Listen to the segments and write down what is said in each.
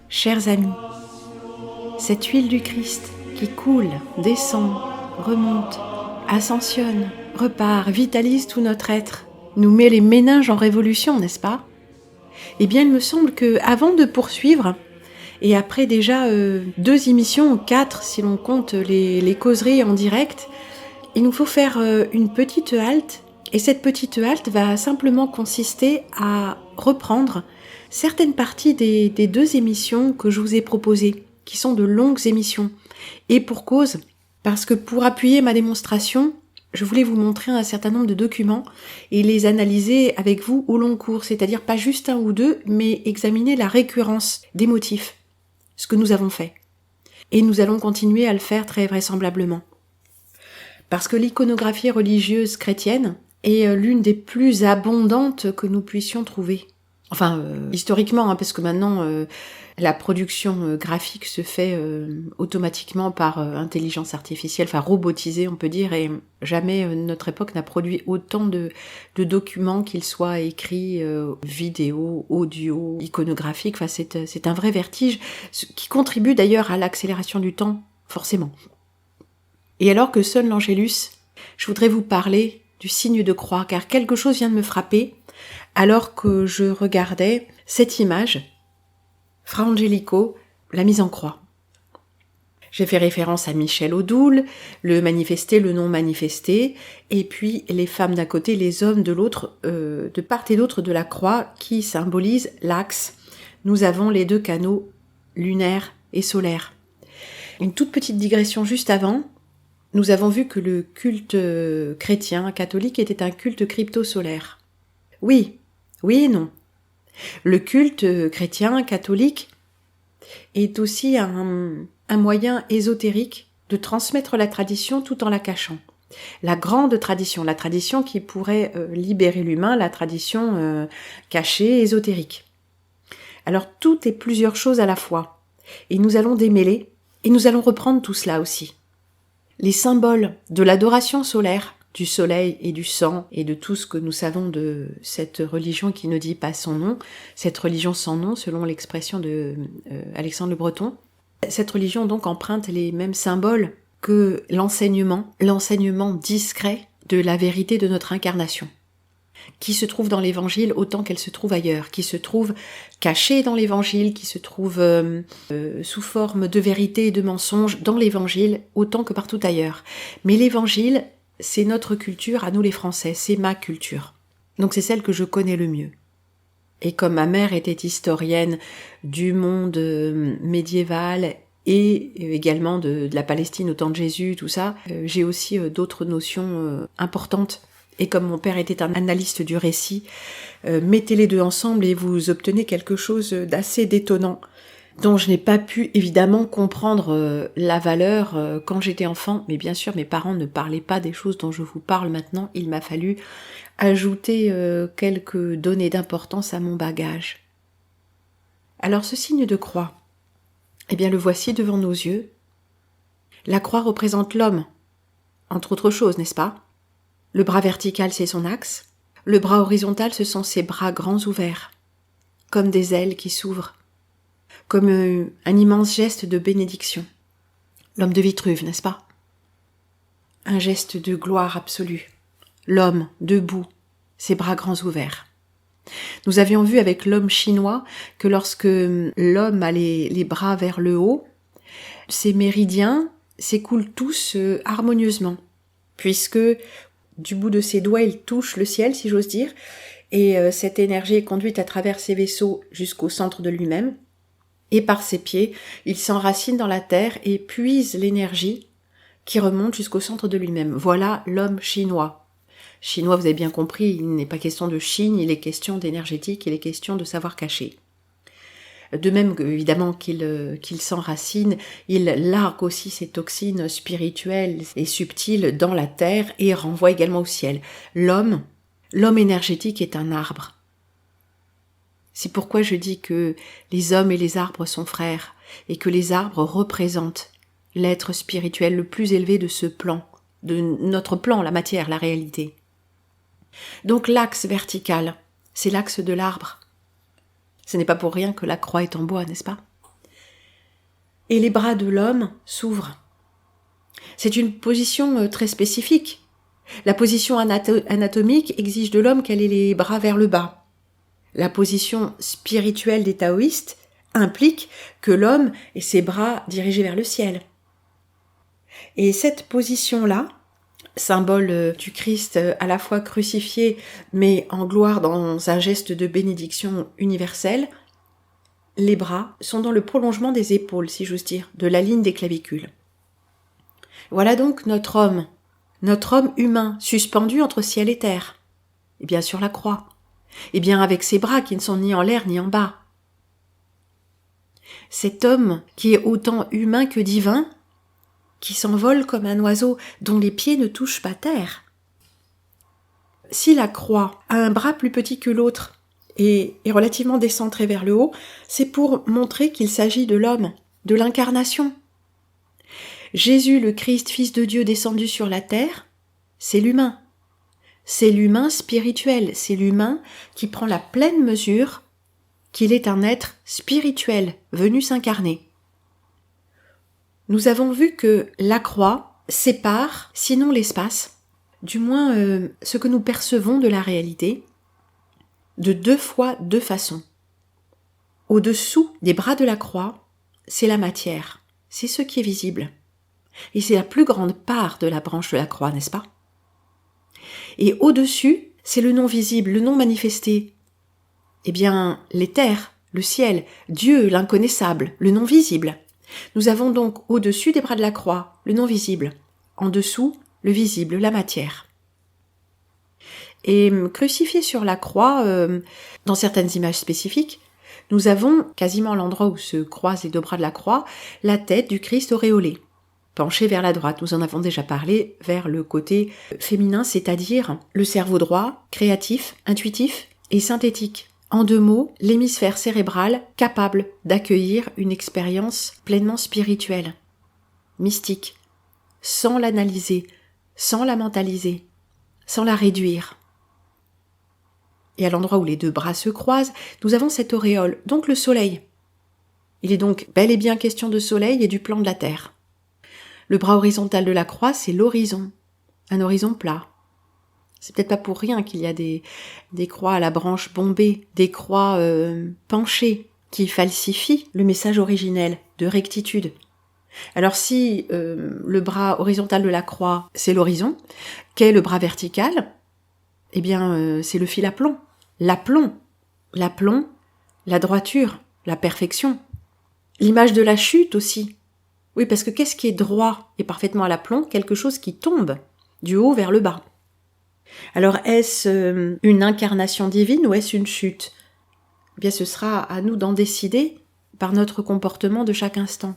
Chers amis, cette huile du Christ qui coule, descend, remonte, ascensionne, repart, vitalise tout notre être, nous met les méninges en révolution, n'est-ce pas ? Eh bien, il me semble que avant de poursuivre, et après déjà 2 émissions, ou 4 si l'on compte les causeries en direct, il nous faut faire une petite halte, et cette petite halte va simplement consister à reprendre certaines parties des 2 émissions que je vous ai proposées, qui sont de longues émissions. Et pour cause, parce que pour appuyer ma démonstration, je voulais vous montrer un certain nombre de documents et les analyser avec vous au long cours, c'est-à-dire pas juste 1 ou 2, mais examiner la récurrence des motifs, ce que nous avons fait. Et nous allons continuer à le faire très vraisemblablement. Parce que l'iconographie religieuse chrétienne est l'une des plus abondantes que nous puissions trouver. Enfin, historiquement, parce que maintenant, la production graphique se fait automatiquement par intelligence artificielle, enfin robotisée, on peut dire, et jamais notre époque n'a produit autant de documents, qu'ils soient écrits, vidéo, audio, iconographiques. Enfin, c'est un vrai vertige, qui contribue d'ailleurs à l'accélération du temps, forcément. Et alors que sonne l'Angélus, je voudrais vous parler du signe de croix, car quelque chose vient de me frapper, alors que je regardais cette image, Fra Angelico, la mise en croix. J'ai fait référence à Michel Odoul, le manifesté, le non manifesté, et puis les femmes d'un côté, les hommes de l'autre, de part et d'autre de la croix, qui symbolise l'axe. Nous avons les 2 canaux, lunaire et solaire. Une toute petite digression juste avant, nous avons vu que le culte chrétien, catholique, était un culte crypto-solaire. Oui et non. Le culte chrétien, catholique, est aussi un moyen ésotérique de transmettre la tradition tout en la cachant. La grande tradition, la tradition qui pourrait libérer l'humain, la tradition cachée, ésotérique. Alors tout est plusieurs choses à la fois. Et nous allons démêler, et nous allons reprendre tout cela aussi. Les symboles de l'adoration solaire, du soleil et du sang, et de tout ce que nous savons de cette religion qui ne dit pas son nom, cette religion sans nom, selon l'expression de Alexandre Le Breton. Cette religion donc emprunte les mêmes symboles que l'enseignement discret de la vérité de notre incarnation, qui se trouve dans l'évangile autant qu'elle se trouve ailleurs, qui se trouve cachée dans l'évangile, qui se trouve sous forme de vérité et de mensonge dans l'évangile autant que partout ailleurs. Mais l'évangile, c'est notre culture, à nous les Français, c'est ma culture. Donc c'est celle que je connais le mieux. Et comme ma mère était historienne du monde médiéval et également de la Palestine au temps de Jésus, tout ça, j'ai aussi d'autres notions importantes. Et comme mon père était un analyste du récit, mettez les 2 ensemble et vous obtenez quelque chose d'assez détonnant, dont je n'ai pas pu évidemment comprendre la valeur quand j'étais enfant, mais bien sûr mes parents ne parlaient pas des choses dont je vous parle maintenant, il m'a fallu ajouter quelques données d'importance à mon bagage. Alors ce signe de croix, eh bien le voici devant nos yeux. La croix représente l'homme, entre autres choses, n'est-ce pas ? Le bras vertical, c'est son axe, le bras horizontal, ce sont ses bras grands ouverts, comme des ailes qui s'ouvrent, comme un immense geste de bénédiction. L'homme de Vitruve, n'est-ce pas ? Un geste de gloire absolue. L'homme debout, ses bras grands ouverts. Nous avions vu avec l'homme chinois que lorsque l'homme a les bras vers le haut, ses méridiens s'écoulent tous harmonieusement, puisque du bout de ses doigts, il touche le ciel, si j'ose dire, et cette énergie est conduite à travers ses vaisseaux jusqu'au centre de lui-même. Et par ses pieds, il s'enracine dans la terre et puise l'énergie qui remonte jusqu'au centre de lui-même. Voilà l'homme chinois. Chinois, vous avez bien compris, il n'est pas question de Chine, il est question d'énergétique, il est question de savoir cacher. De même, évidemment, qu'il s'enracine, il largue aussi ses toxines spirituelles et subtiles dans la terre et renvoie également au ciel. L'homme énergétique est un arbre. C'est pourquoi je dis que les hommes et les arbres sont frères et que les arbres représentent l'être spirituel le plus élevé de ce plan, de notre plan, la matière, la réalité. Donc l'axe vertical, c'est l'axe de l'arbre. Ce n'est pas pour rien que la croix est en bois, n'est-ce pas? Et les bras de l'homme s'ouvrent. C'est une position très spécifique. La position anatomique exige de l'homme qu'elle ait les bras vers le bas. La position spirituelle des taoïstes implique que l'homme ait ses bras dirigés vers le ciel. Et cette position-là, symbole du Christ à la fois crucifié mais en gloire dans un geste de bénédiction universelle, les bras sont dans le prolongement des épaules, si j'ose dire, de la ligne des clavicules. Voilà donc notre homme humain, suspendu entre ciel et terre, et bien sur la croix, et bien avec ses bras qui ne sont ni en l'air ni en bas. Cet homme qui est autant humain que divin, qui s'envole comme un oiseau dont les pieds ne touchent pas terre. Si la croix a un bras plus petit que l'autre et est relativement décentré vers le haut, c'est pour montrer qu'il s'agit de l'homme, de l'incarnation. Jésus, le Christ, Fils de Dieu descendu sur la terre, c'est l'humain. C'est l'humain spirituel, c'est l'humain qui prend la pleine mesure qu'il est un être spirituel venu s'incarner. Nous avons vu que la croix sépare, sinon l'espace, du moins ce que nous percevons de la réalité, de deux fois deux façons. Au-dessous des bras de la croix, c'est la matière, c'est ce qui est visible. Et c'est la plus grande part de la branche de la croix, n'est-ce pas? Et au-dessus, c'est le non visible, le non manifesté. Eh bien, l'éther, le ciel, Dieu, l'inconnaissable, le non visible. Nous avons donc au-dessus des bras de la croix, le non visible. En dessous, le visible, la matière. Et crucifié sur la croix, dans certaines images spécifiques, nous avons, quasiment à l'endroit où se croisent les deux bras de la croix, la tête du Christ auréolé, penché vers la droite. Nous en avons déjà parlé, vers le côté féminin, c'est-à-dire le cerveau droit, créatif, intuitif et synthétique. En deux mots, l'hémisphère cérébral capable d'accueillir une expérience pleinement spirituelle, mystique, sans l'analyser, sans la mentaliser, sans la réduire. Et à l'endroit où les deux bras se croisent, nous avons cette auréole, donc le soleil. Il est donc bel et bien question de soleil et du plan de la terre. Le bras horizontal de la croix, c'est l'horizon, un horizon plat. C'est peut-être pas pour rien qu'il y a des croix à la branche bombée, des croix penchées, qui falsifient le message originel de rectitude. Alors si le bras horizontal de la croix, c'est l'horizon, qu'est le bras vertical? Eh bien, c'est le fil à plomb. L'aplomb, la droiture, la perfection. L'image de la chute aussi. Oui, parce que qu'est-ce qui est droit et parfaitement à l'aplomb? Quelque chose qui tombe du haut vers le bas. Alors, est-ce une incarnation divine ou est-ce une chute? Eh bien, ce sera à nous d'en décider par notre comportement de chaque instant.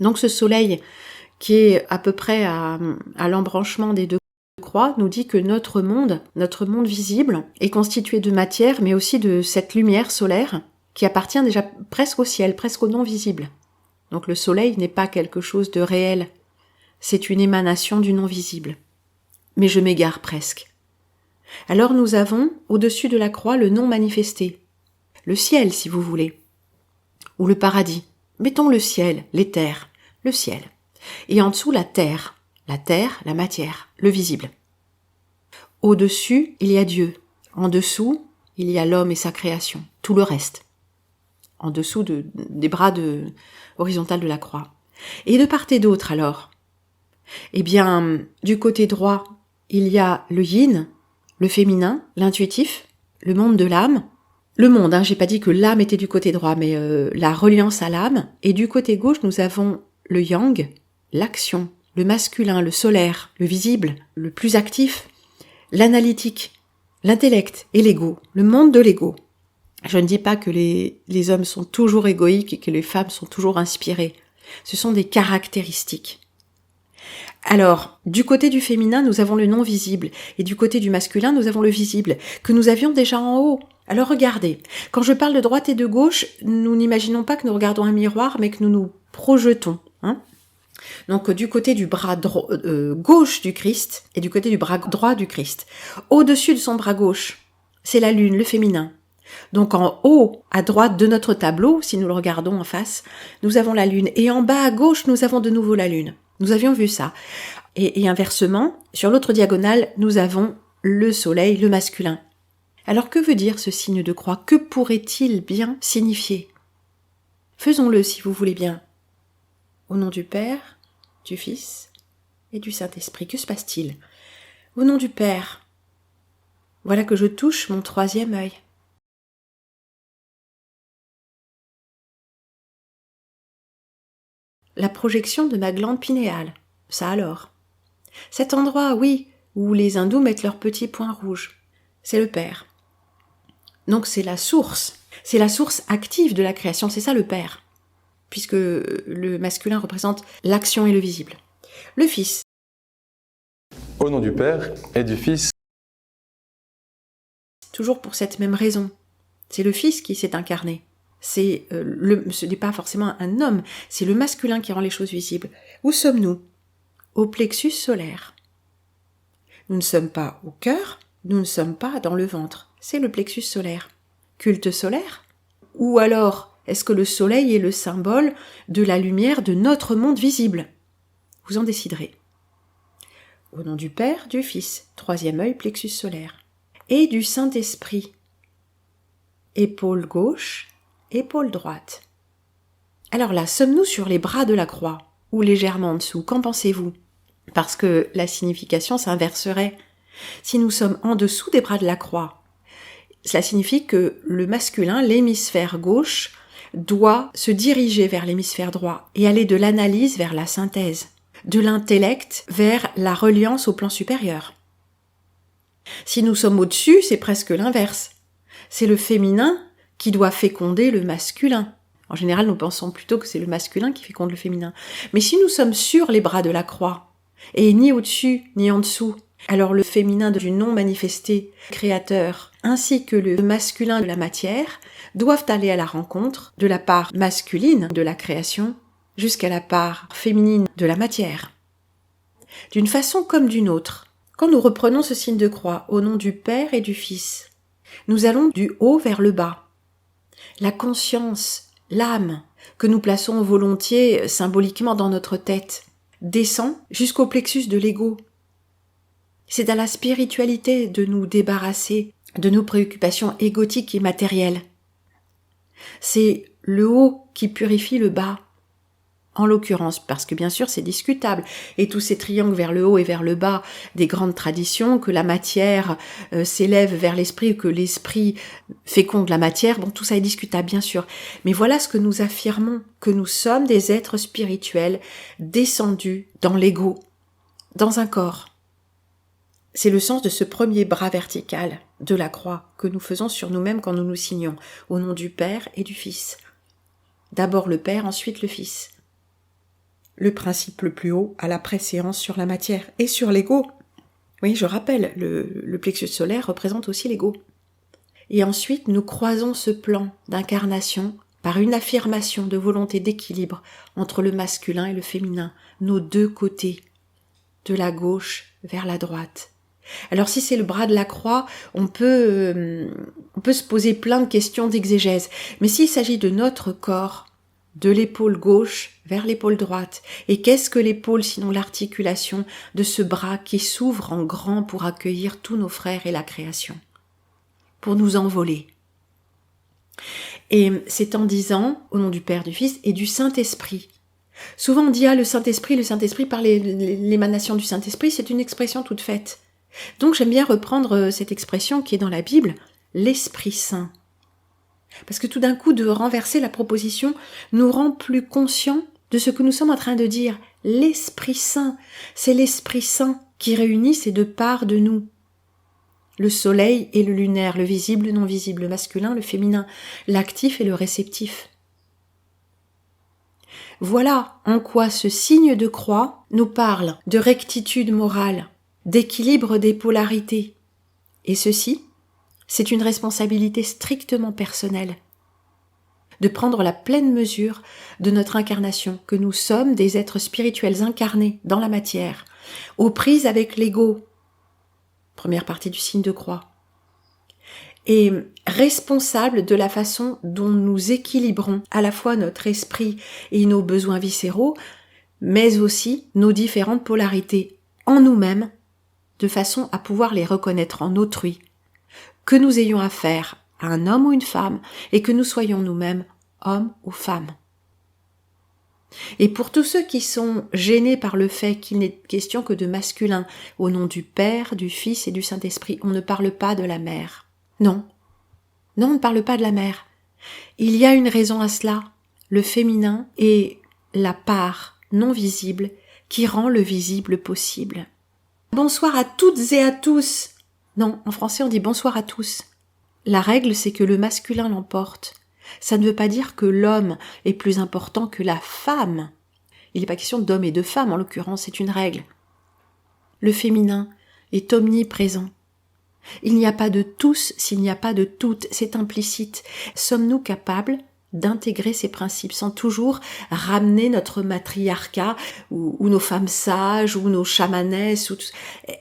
Donc ce soleil qui est à peu près à l'embranchement des deux croix nous dit que notre monde visible est constitué de matière mais aussi de cette lumière solaire qui appartient déjà presque au ciel, presque au non visible. Donc le soleil n'est pas quelque chose de réel, c'est une émanation du non visible. Mais je m'égare presque. Alors nous avons au-dessus de la croix le non manifesté, le ciel si vous voulez, ou le paradis. Mettons le ciel, l'éther, le ciel. Et en dessous, la terre la terre, la matière, le visible. Au-dessus, il y a Dieu. En dessous, il y a l'homme et sa création, tout le reste. En dessous des bras horizontales de la croix. Et de part et d'autre alors, eh bien, du côté droit, il y a le yin, le féminin, l'intuitif, le monde de l'âme. Le monde, j'ai pas dit que l'âme était du côté droit, mais la reliance à l'âme. Et du côté gauche, nous avons le yang, l'action, le masculin, le solaire, le visible, le plus actif, l'analytique, l'intellect et l'ego, le monde de l'ego. Je ne dis pas que les hommes sont toujours égoïques et que les femmes sont toujours inspirées. Ce sont des caractéristiques. Alors, du côté du féminin, nous avons le non visible, et du côté du masculin, nous avons le visible, que nous avions déjà en haut. Alors regardez, quand je parle de droite et de gauche, nous n'imaginons pas que nous regardons un miroir, mais que nous nous projetons. Donc du côté du bras gauche du Christ, et du côté du bras droit du Christ. Au-dessus de son bras gauche, c'est la lune, le féminin. Donc en haut, à droite de notre tableau, si nous le regardons en face, nous avons la lune, et en bas à gauche, nous avons de nouveau la lune. Nous avions vu ça. Et inversement, sur l'autre diagonale, nous avons le soleil, le masculin. Alors que veut dire ce signe de croix? Que pourrait-il bien signifier? Faisons-le si vous voulez bien. Au nom du Père, du Fils et du Saint-Esprit, que se passe-t-il? Au nom du Père, voilà que je touche mon troisième œil. La projection de ma glande pinéale, ça alors. Cet endroit, oui, où les hindous mettent leurs petits points rouges, c'est le Père. Donc c'est la source active de la création, c'est ça le Père, puisque le masculin représente l'action et le visible. Le Fils. Au nom du Père et du Fils. Toujours pour cette même raison, c'est le Fils qui s'est incarné. Ce n'est pas forcément un homme, c'est le masculin qui rend les choses visibles. Où sommes-nous? Au plexus solaire. Nous ne sommes pas au cœur, nous ne sommes pas dans le ventre, c'est le plexus solaire. Culte solaire? Ou alors, est-ce que le soleil est le symbole de la lumière de notre monde visible? Vous en déciderez. Au nom du Père, du Fils, troisième œil, plexus solaire, et du Saint-Esprit, épaule gauche, épaule droite. Alors là, sommes-nous sur les bras de la croix, ou légèrement en dessous? Qu'en pensez-vous? Parce que la signification s'inverserait. Si nous sommes en dessous des bras de la croix, cela signifie que le masculin, l'hémisphère gauche, doit se diriger vers l'hémisphère droit et aller de l'analyse vers la synthèse, de l'intellect vers la reliance au plan supérieur. Si nous sommes au-dessus, c'est presque l'inverse. C'est le féminin qui doit féconder le masculin. En général, nous pensons plutôt que c'est le masculin qui féconde le féminin. Mais si nous sommes sur les bras de la croix, et ni au-dessus, ni en dessous, alors le féminin du non manifesté créateur, ainsi que le masculin de la matière, doivent aller à la rencontre de la part masculine de la création jusqu'à la part féminine de la matière. D'une façon comme d'une autre, quand nous reprenons ce signe de croix au nom du Père et du Fils, nous allons du haut vers le bas. La conscience, l'âme, que nous plaçons volontiers symboliquement dans notre tête, descend jusqu'au plexus de l'ego. C'est à la spiritualité de nous débarrasser de nos préoccupations égotiques et matérielles. C'est le haut qui purifie le bas, en l'occurrence, parce que bien sûr c'est discutable, et tous ces triangles vers le haut et vers le bas des grandes traditions, que la matière s'élève vers l'esprit, que l'esprit féconde la matière, bon tout ça est discutable bien sûr, mais voilà ce que nous affirmons, que nous sommes des êtres spirituels descendus dans l'ego, dans un corps. C'est le sens de ce premier bras vertical de la croix que nous faisons sur nous-mêmes quand nous nous signons, au nom du Père et du Fils. D'abord le Père, ensuite le Fils. Le principe le plus haut à la préséance sur la matière et sur l'ego. Oui, je rappelle, le plexus solaire représente aussi l'ego. Et ensuite, nous croisons ce plan d'incarnation par une affirmation de volonté d'équilibre entre le masculin et le féminin, nos deux côtés, de la gauche vers la droite. Alors si c'est le bras de la croix, on peut se poser plein de questions d'exégèse. Mais s'il s'agit de notre corps, de l'épaule gauche vers l'épaule droite. Et qu'est-ce que l'épaule sinon l'articulation de ce bras qui s'ouvre en grand pour accueillir tous nos frères et la création, pour nous envoler. Et c'est en disant, au nom du Père, du Fils et du Saint-Esprit. Souvent on dit, le Saint-Esprit par l'émanation du Saint-Esprit, c'est une expression toute faite. Donc j'aime bien reprendre cette expression qui est dans la Bible, l'Esprit Saint. Parce que tout d'un coup, de renverser la proposition nous rend plus conscients de ce que nous sommes en train de dire. L'Esprit Saint, c'est l'Esprit Saint qui réunit ces deux parts de nous. Le soleil et le lunaire, le visible, le non-visible, le masculin, le féminin, l'actif et le réceptif. Voilà en quoi ce signe de croix nous parle de rectitude morale, d'équilibre des polarités. Et ceci, c'est une responsabilité strictement personnelle, de prendre la pleine mesure de notre incarnation, que nous sommes des êtres spirituels incarnés dans la matière, aux prises avec l'ego, première partie du signe de croix, et responsables de la façon dont nous équilibrons à la fois notre esprit et nos besoins viscéraux, mais aussi nos différentes polarités en nous-mêmes, de façon à pouvoir les reconnaître en autrui, que nous ayons affaire à un homme ou une femme, et que nous soyons nous-mêmes hommes ou femmes. Et pour tous ceux qui sont gênés par le fait qu'il n'est question que de masculin, au nom du Père, du Fils et du Saint-Esprit, on ne parle pas de la mère. Non, on ne parle pas de la mère. Il y a une raison à cela. Le féminin est la part non visible qui rend le visible possible. Bonsoir à toutes et à tous. Non, en français on dit bonsoir à tous. La règle, c'est que le masculin l'emporte. Ça ne veut pas dire que l'homme est plus important que la femme. Il n'est pas question d'homme et de femme, en l'occurrence, c'est une règle. Le féminin est omniprésent. Il n'y a pas de tous s'il n'y a pas de toutes, c'est implicite. Sommes-nous capables d'intégrer ces principes sans toujours ramener notre matriarcat ou nos femmes sages ou nos chamanesses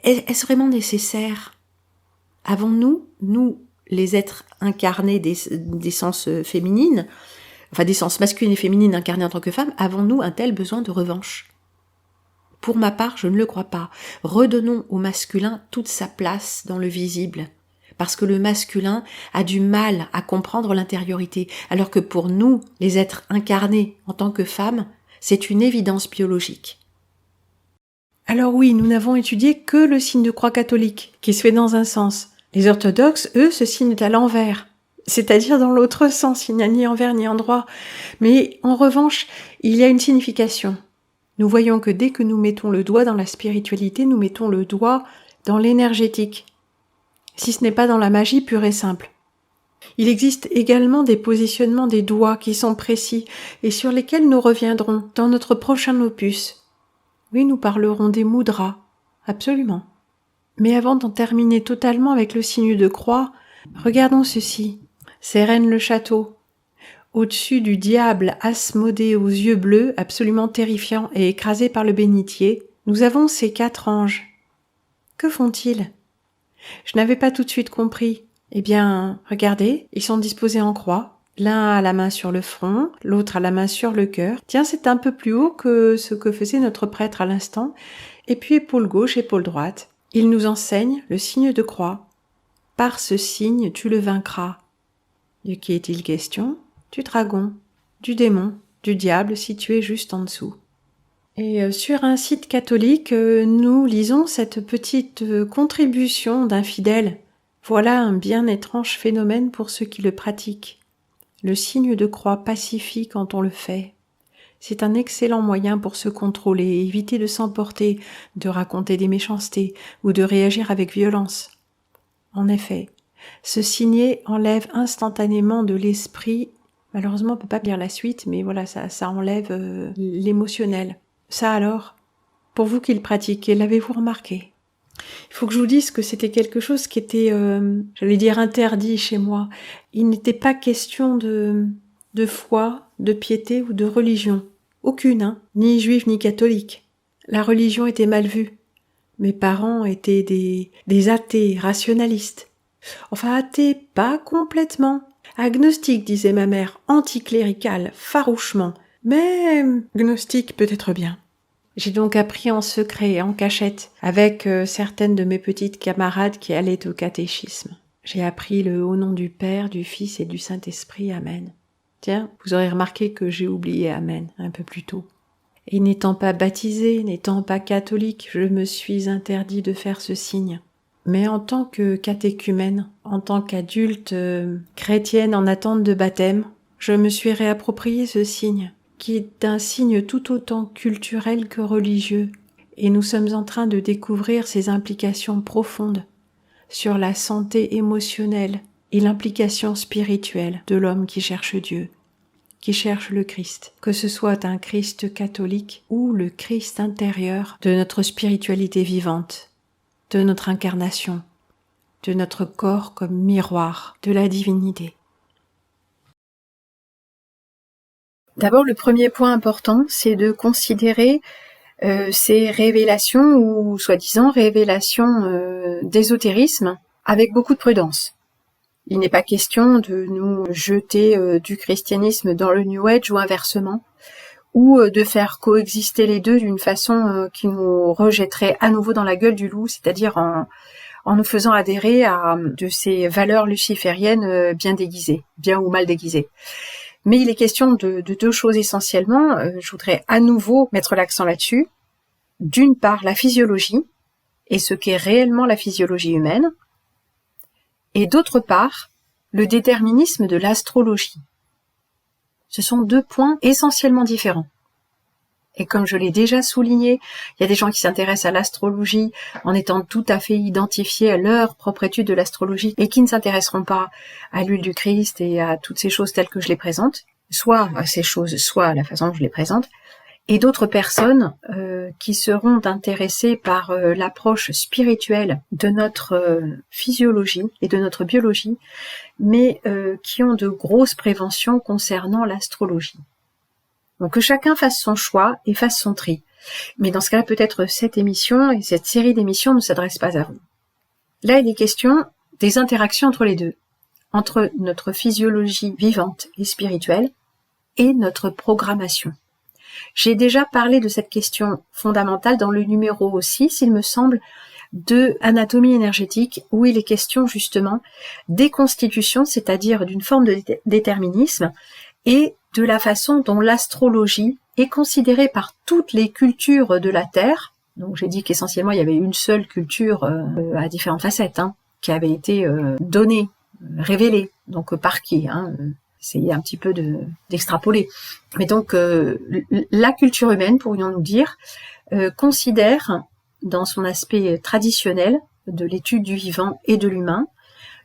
Est-ce vraiment nécessaire? Avons-nous, nous, les êtres incarnés d'essence féminine, enfin d'essence masculine et féminine incarnée en tant que femme, avons-nous un tel besoin de revanche? Pour ma part, je ne le crois pas. Redonnons au masculin toute sa place dans le visible, parce que le masculin a du mal à comprendre l'intériorité, alors que pour nous, les êtres incarnés en tant que femmes, c'est une évidence biologique. Alors oui, nous n'avons étudié que le signe de croix catholique, qui se fait dans un sens. Les orthodoxes, eux, se signent à l'envers, c'est-à-dire dans l'autre sens, il n'y a ni envers ni endroit. Mais en revanche, il y a une signification. Nous voyons que dès que nous mettons le doigt dans la spiritualité, nous mettons le doigt dans l'énergétique, si ce n'est pas dans la magie pure et simple. Il existe également des positionnements des doigts qui sont précis et sur lesquels nous reviendrons dans notre prochain opus. Oui, nous parlerons des mudras, absolument. Mais avant d'en terminer totalement avec le signe de croix, regardons ceci. Sérène le château. Au-dessus du diable Asmodée aux yeux bleus, absolument terrifiant et écrasé par le bénitier, nous avons ces 4 anges. Que font-ils? Je n'avais pas tout de suite compris. Eh bien, regardez, ils sont disposés en croix. L'un a la main sur le front, l'autre a la main sur le cœur. Tiens, c'est un peu plus haut que ce que faisait notre prêtre à l'instant. Et puis épaule gauche, épaule droite. Il nous enseigne le signe de croix. Par ce signe, tu le vaincras. De qui est-il question? Du dragon, du démon, du diable situé juste en dessous. Et sur un site catholique, nous lisons cette petite contribution d'un fidèle. Voilà un bien étrange phénomène pour ceux qui le pratiquent. Le signe de croix pacifie quand on le fait. C'est un excellent moyen pour se contrôler et éviter de s'emporter, de raconter des méchancetés ou de réagir avec violence. En effet, se signer enlève instantanément de l'esprit. Malheureusement, on ne peut pas lire la suite, mais voilà, ça enlève l'émotionnel. Ça alors, pour vous qui le pratiquez, l'avez-vous remarqué? Il faut que je vous dise que c'était quelque chose qui était, j'allais dire, interdit chez moi. Il n'était pas question de foi, de piété ou de religion. Aucune, ni juive ni catholique. La religion était mal vue. Mes parents étaient des athées, rationalistes. Enfin, athées, pas complètement. Agnostique, disait ma mère, anticléricale, farouchement. mais gnostique peut-être bien. J'ai donc appris en secret, en cachette, avec certaines de mes petites camarades qui allaient au catéchisme. J'ai appris le au nom du Père, du Fils et du Saint-Esprit. Amen. Tiens, vous aurez remarqué que j'ai oublié Amen un peu plus tôt. Et n'étant pas baptisée, n'étant pas catholique, je me suis interdit de faire ce signe. Mais en tant que catéchumène, en tant qu'adulte chrétienne en attente de baptême, je me suis réapproprié ce signe, qui est un signe tout autant culturel que religieux, et nous sommes en train de découvrir ses implications profondes sur la santé émotionnelle et l'implication spirituelle de l'homme qui cherche Dieu, qui cherche le Christ, que ce soit un Christ catholique ou le Christ intérieur de notre spiritualité vivante, de notre incarnation, de notre corps comme miroir de la divinité. D'abord, le premier point important, c'est de considérer ces révélations ou soi-disant révélations d'ésotérisme avec beaucoup de prudence. Il n'est pas question de nous jeter du christianisme dans le New Age ou inversement, ou de faire coexister les deux d'une façon qui nous rejetterait à nouveau dans la gueule du loup, c'est-à-dire en nous faisant adhérer à de ces valeurs lucifériennes bien déguisées, bien ou mal déguisées. Mais il est question de deux choses essentiellement. Je voudrais à nouveau mettre l'accent là-dessus. D'une part, la physiologie, et ce qu'est réellement la physiologie humaine, et d'autre part, le déterminisme de l'astrologie. Ce sont deux points essentiellement différents. Et comme je l'ai déjà souligné, il y a des gens qui s'intéressent à l'astrologie en étant tout à fait identifiés à leur propre étude de l'astrologie et qui ne s'intéresseront pas à l'huile du Christ et à toutes ces choses telles que je les présente, soit à ces choses, soit à la façon dont je les présente, et d'autres personnes qui seront intéressées par l'approche spirituelle de notre physiologie et de notre biologie, mais qui ont de grosses préventions concernant l'astrologie. Donc que chacun fasse son choix et fasse son tri. Mais dans ce cas-là, peut-être cette émission et cette série d'émissions ne s'adressent pas à vous. Là, il est question des interactions entre les deux, entre notre physiologie vivante et spirituelle et notre programmation. J'ai déjà parlé de cette question fondamentale dans le numéro 6, il me semble, de anatomie énergétique, où il est question justement des constitutions, c'est-à-dire d'une forme de déterminisme, et de la façon dont l'astrologie est considérée par toutes les cultures de la Terre. Donc j'ai dit qu'essentiellement il y avait une seule culture à différentes facettes, qui avait été donnée, révélée, donc par qui essayer un petit peu d'extrapoler. Mais donc la culture humaine, pourrions-nous dire, considère dans son aspect traditionnel de l'étude du vivant et de l'humain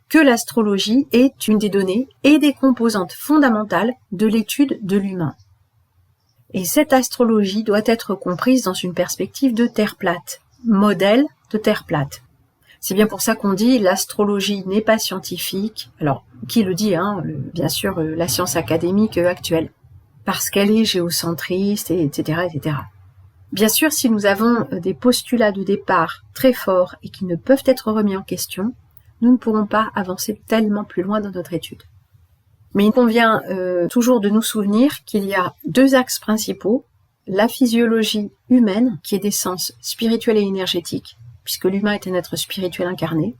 que l'astrologie est une des données et des composantes fondamentales de l'étude de l'humain. Et cette astrologie doit être comprise dans une perspective de Terre plate, modèle de Terre plate. C'est bien pour ça qu'on dit l'astrologie n'est pas scientifique. Alors, qui le dit, bien sûr, la science académique actuelle, parce qu'elle est géocentriste, etc., etc. Bien sûr, si nous avons des postulats de départ très forts et qui ne peuvent être remis en question, nous ne pourrons pas avancer tellement plus loin dans notre étude. Mais il convient toujours de nous souvenir qu'il y a deux axes principaux, la physiologie humaine, qui est d'essence spirituelle et énergétique, puisque l'humain est un être spirituel incarné,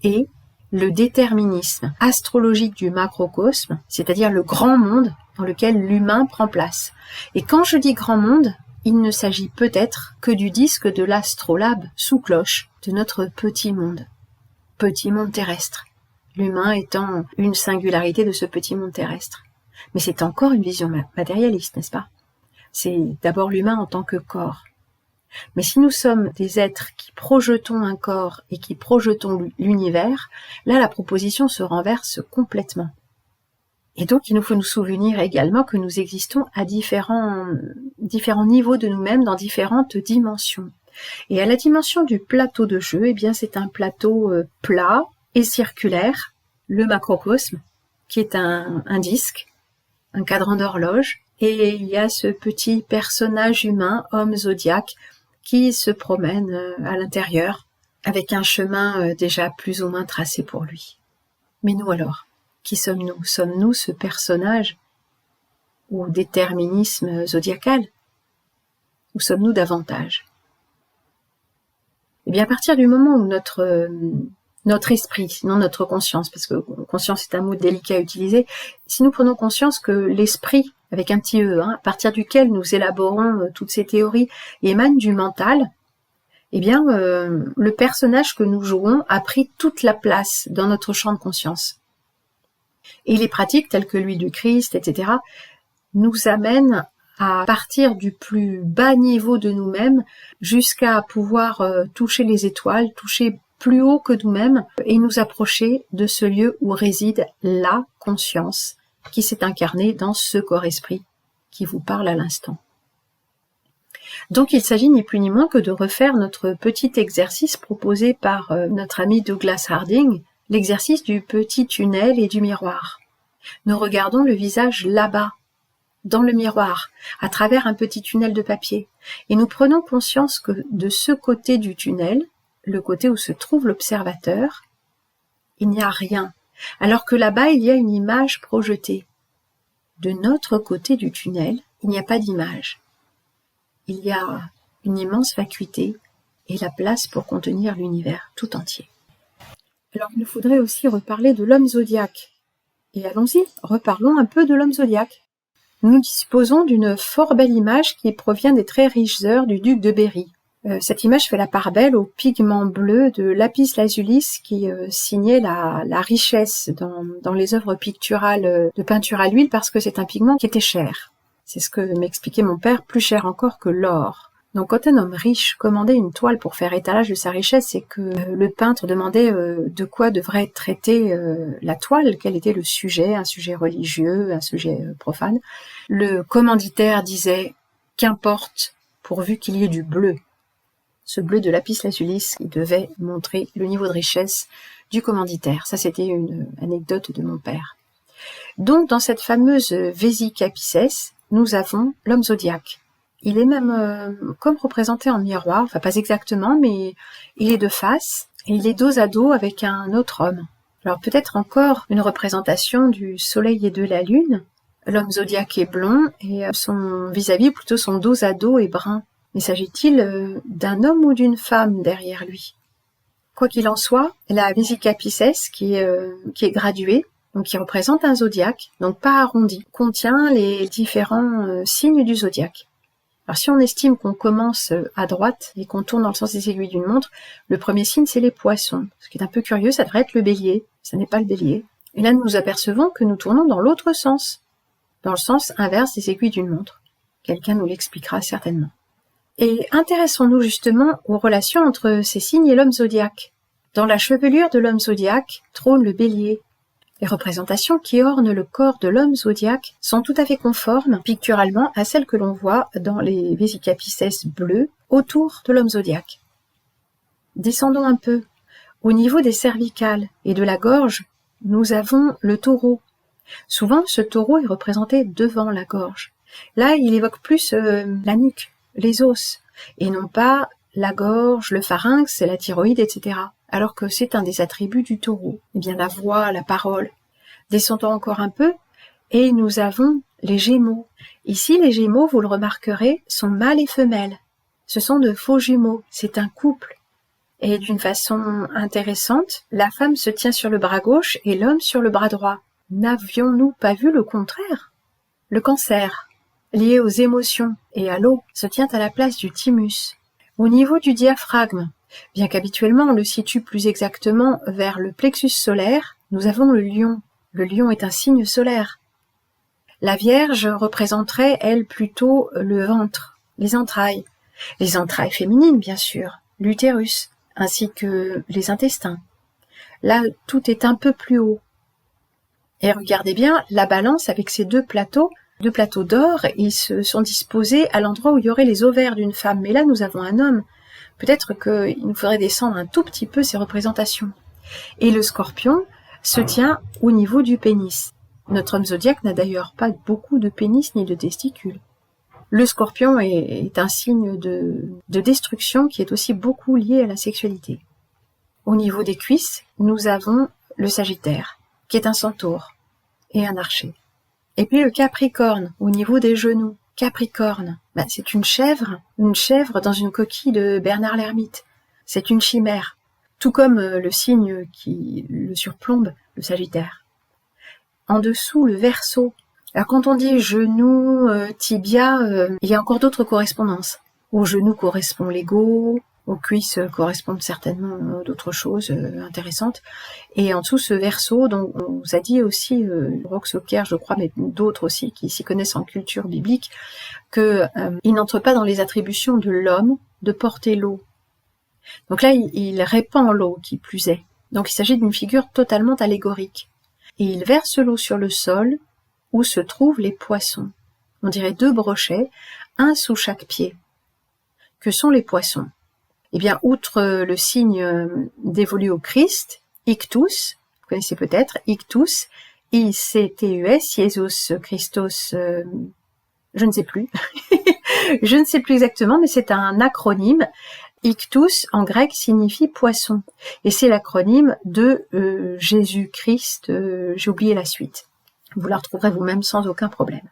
et le déterminisme astrologique du macrocosme, c'est-à-dire le grand monde dans lequel l'humain prend place. Et quand je dis grand monde, il ne s'agit peut-être que du disque de l'astrolabe sous cloche de notre petit monde terrestre, l'humain étant une singularité de ce petit monde terrestre. Mais c'est encore une vision matérialiste, n'est-ce pas? C'est d'abord l'humain en tant que corps. Mais si nous sommes des êtres qui projetons un corps et qui projetons l'univers, là la proposition se renverse complètement. Et donc il nous faut nous souvenir également que nous existons à différents niveaux de nous-mêmes, dans différentes dimensions. Et à la dimension du plateau de jeu, eh bien c'est un plateau plat et circulaire, le macrocosme, qui est un disque, un cadran d'horloge, et il y a ce petit personnage humain, homme zodiaque, qui se promène à l'intérieur, avec un chemin déjà plus ou moins tracé pour lui. Mais nous alors, qui sommes-nous? Sommes-nous ce personnage au déterminisme zodiacal? Où sommes-nous davantage? Eh bien, à partir du moment où notre esprit, sinon notre conscience, parce que conscience est un mot délicat à utiliser, si nous prenons conscience que l'esprit, avec un petit E, à partir duquel nous élaborons toutes ces théories, émane du mental, eh bien, le personnage que nous jouons a pris toute la place dans notre champ de conscience. Et les pratiques telles que l'huile du Christ, etc., nous amènent à partir du plus bas niveau de nous-mêmes jusqu'à pouvoir toucher les étoiles, toucher plus haut que nous-mêmes et nous approcher de ce lieu où réside la conscience qui s'est incarnée dans ce corps-esprit qui vous parle à l'instant. Donc il s'agit ni plus ni moins que de refaire notre petit exercice proposé par notre ami Douglas Harding, l'exercice du petit tunnel et du miroir. Nous regardons le visage là-bas, dans le miroir, à travers un petit tunnel de papier, et nous prenons conscience que de ce côté du tunnel, le côté où se trouve l'observateur, il n'y a rien, alors que là-bas il y a une image projetée. De notre côté du tunnel, il n'y a pas d'image. Il y a une immense vacuité et la place pour contenir l'univers tout entier. Alors il nous faudrait aussi reparler de l'homme zodiaque. Et allons-y, reparlons un peu de l'homme zodiaque. Nous disposons d'une fort belle image qui provient des très riches heures du duc de Berry. Cette image fait la part belle au pigment bleu de lapis lazuli qui signait la richesse dans les œuvres picturales de peinture à l'huile parce que c'est un pigment qui était cher. C'est ce que m'expliquait mon père, plus cher encore que l'or. Donc quand un homme riche commandait une toile pour faire étalage de sa richesse, c'est que le peintre demandait de quoi devrait être traitée la toile, quel était le sujet, un sujet religieux, un sujet profane. Le commanditaire disait « qu'importe, pourvu qu'il y ait du bleu ». Ce bleu de lapis lazuli qui devait montrer le niveau de richesse du commanditaire. Ça, c'était une anecdote de mon père. Donc dans cette fameuse Vésica Pisces, nous avons l'homme zodiaque. Il est même comme représenté en miroir, enfin pas exactement, mais il est de face, et il est dos à dos avec un autre homme. Alors peut-être encore une représentation du soleil et de la lune. L'homme zodiaque est blond, et son vis-à-vis, plutôt son dos à dos est brun. Mais s'agit-il d'un homme ou d'une femme derrière lui? Quoi qu'il en soit, la Vésica Pisces, qui est graduée, donc qui représente un zodiaque, donc pas arrondi, contient les différents signes du zodiaque. Alors si on estime qu'on commence à droite et qu'on tourne dans le sens des aiguilles d'une montre, le premier signe c'est les poissons. Ce qui est un peu curieux, ça devrait être le bélier, ça n'est pas le bélier. Et là nous nous apercevons que nous tournons dans l'autre sens, dans le sens inverse des aiguilles d'une montre. Quelqu'un nous l'expliquera certainement. Et intéressons-nous justement aux relations entre ces signes et l'homme zodiaque. Dans la chevelure de l'homme zodiaque trône le bélier. Les représentations qui ornent le corps de l'homme zodiaque sont tout à fait conformes picturalement à celles que l'on voit dans les Vésica Pisces bleus autour de l'homme zodiaque. Descendons un peu. Au niveau des cervicales et de la gorge, nous avons le taureau. Souvent, ce taureau est représenté devant la gorge. Là, il évoque plus la nuque, les os, et non pas la gorge, le pharynx, la thyroïde, etc. Alors que c'est un des attributs du taureau. Eh bien, la voix, la parole. Descendons encore un peu, et nous avons les Gémeaux. Ici, les Gémeaux, vous le remarquerez, sont mâles et femelles. Ce sont de faux jumeaux, c'est un couple. Et d'une façon intéressante, la femme se tient sur le bras gauche et l'homme sur le bras droit. N'avions-nous pas vu le contraire? Le Cancer, lié aux émotions et à l'eau, se tient à la place du thymus. Au niveau du diaphragme, bien qu'habituellement on le situe plus exactement vers le plexus solaire, nous avons le lion. Le lion est un signe solaire. La Vierge représenterait, elle, plutôt le ventre, les entrailles féminines, bien sûr, l'utérus, ainsi que les intestins. Là, tout est un peu plus haut. Et regardez bien, la balance avec ces deux plateaux d'or, ils se sont disposés à l'endroit où il y aurait les ovaires d'une femme. Mais là, nous avons un homme. Peut-être qu'il nous faudrait descendre un tout petit peu ces représentations. Et le Scorpion se tient au niveau du pénis. Notre homme zodiaque n'a d'ailleurs pas beaucoup de pénis ni de testicules. Le Scorpion est un signe de destruction qui est aussi beaucoup lié à la sexualité. Au niveau des cuisses, nous avons le Sagittaire, qui est un centaure et un archer. Et puis le Capricorne, au niveau des genoux. Capricorne, c'est une chèvre dans une coquille de Bernard l'Ermite. C'est une chimère, tout comme le signe qui le surplombe, le Sagittaire. En dessous, le Verseau. Alors quand on dit genou, tibia, il y a encore d'autres correspondances. Au genou correspond l'ego, aux cuisses correspondent certainement d'autres choses intéressantes. Et en dessous, ce Verseau, dont on vous a dit aussi, Rox Ocker, je crois, mais d'autres aussi qui s'y connaissent en culture biblique, que il n'entre pas dans les attributions de l'homme de porter l'eau. Donc là, il répand l'eau, qui plus est. Donc il s'agit d'une figure totalement allégorique. Et il verse l'eau sur le sol, où se trouvent les poissons. On dirait 2 brochets, un sous chaque pied. Que sont les poissons? Eh bien, outre le signe dévolu au Christ, Ictus, vous connaissez peut-être, Ictus, I-C-T-U-S, Jesus Christos, je ne sais plus, je ne sais plus exactement, mais c'est un acronyme. Ictus, en grec, signifie poisson, et c'est l'acronyme de Jésus-Christ, j'ai oublié la suite. Vous la retrouverez vous-même sans aucun problème.